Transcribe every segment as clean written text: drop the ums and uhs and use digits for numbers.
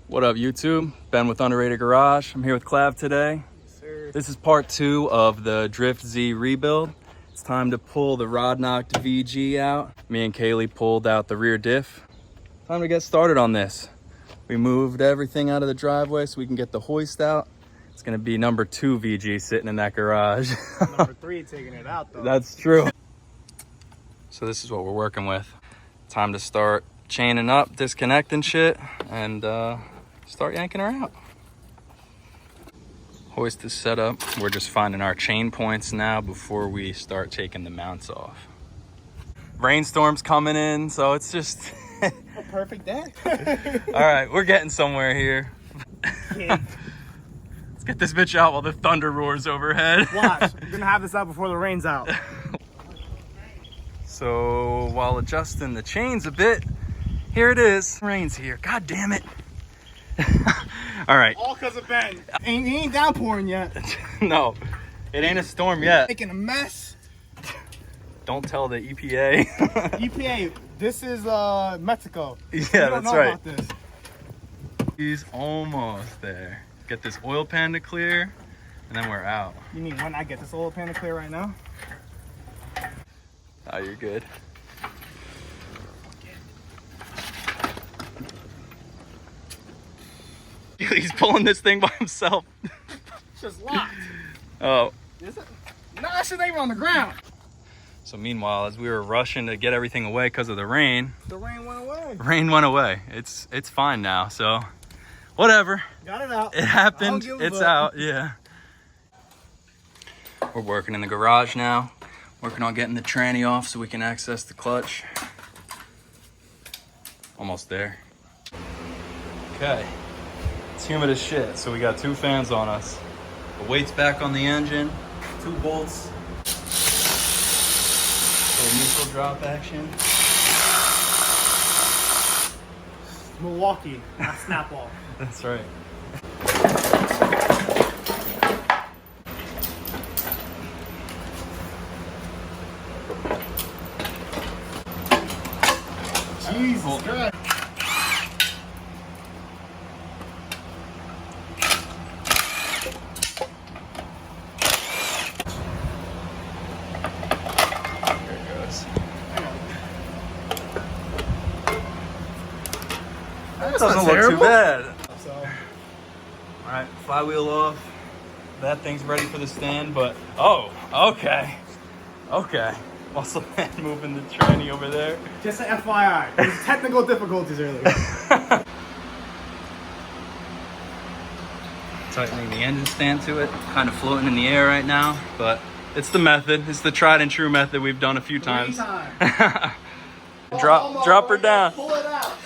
What up, YouTube? Ben with Underrated Garage. I'm here with Clav today. Yes, sir. This is part 2 of the Drift Z rebuild. It's time to pull the rodknocked VG out. Me and Kaylee pulled out the rear diff. Time to get started on this. We moved everything out of the driveway so we can get the hoist out. It's gonna be number 2 VG sitting in that garage. Number 3 taking it out though. That's true. So this is what we're working with. Time to start chaining up, disconnecting shit, and start yanking her out. Hoist is set up. We're just finding our chain points now before we start taking the mounts off. Rainstorm's coming in, so it's just a perfect day. all right, we're getting somewhere here. Let's get this bitch out while the thunder roars overhead. Watch, we're gonna have this out before the rain's out. So while adjusting the chains a bit, here it is. Rain's here. God damn it. All right. All because of Ben. He ain't downpouring yet. No, it ain't a storm yet. Making a mess. Don't tell the EPA. EPA, this is Mexico. Yeah, that's right. About this. He's almost there. Get this oil pan to clear, and then we're out. You mean when I get this oil pan to clear right now? Oh, you're good. He's pulling this thing by himself. It's just locked. Oh. Is it? No, that shit ain't even on the ground. So meanwhile, as we were rushing to get everything away because of the rain. The rain went away. Rain went away. It's fine now, so whatever. Got it out. It happened. It's out, yeah. We're working in the garage now. Working on getting the tranny off so we can access the clutch. Almost there. Okay. It's humid as shit, so we got 2 fans on us. The weight's back on the engine. 2 bolts. Little neutral drop action. Milwaukee, not Snap-all. That's right. Jesus Christ. There it goes. That doesn't look too bad. So, all right, flywheel off. That thing's ready for the stand, but oh, okay. Also, moving the tranny over there. just an FYI, there's technical difficulties earlier. Tightening the engine stand to it, kind of floating in the air right now, but it's the method. It's the tried and true method we've done a few times. Drop her down. Pull it out.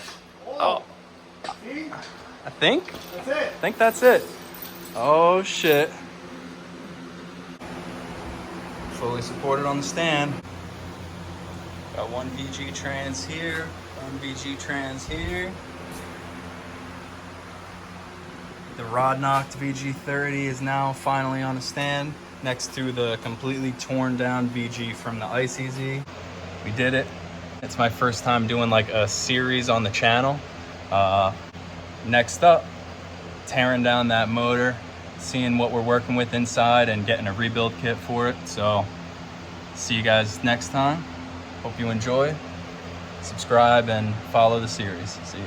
Oh, See? I think That's it. Oh shit. Fully supported on the stand. Got 1 VG trans here, 1 VG trans here. The rodknocked VG30 is now finally on a stand next to the completely torn down VG from the ICZ. We did it. It's my first time doing like a series on the channel. Next up, tearing down that motor, seeing what we're working with inside and getting a rebuild kit for it. So see you guys next time. Hope you enjoy. Subscribe and follow the series. See ya.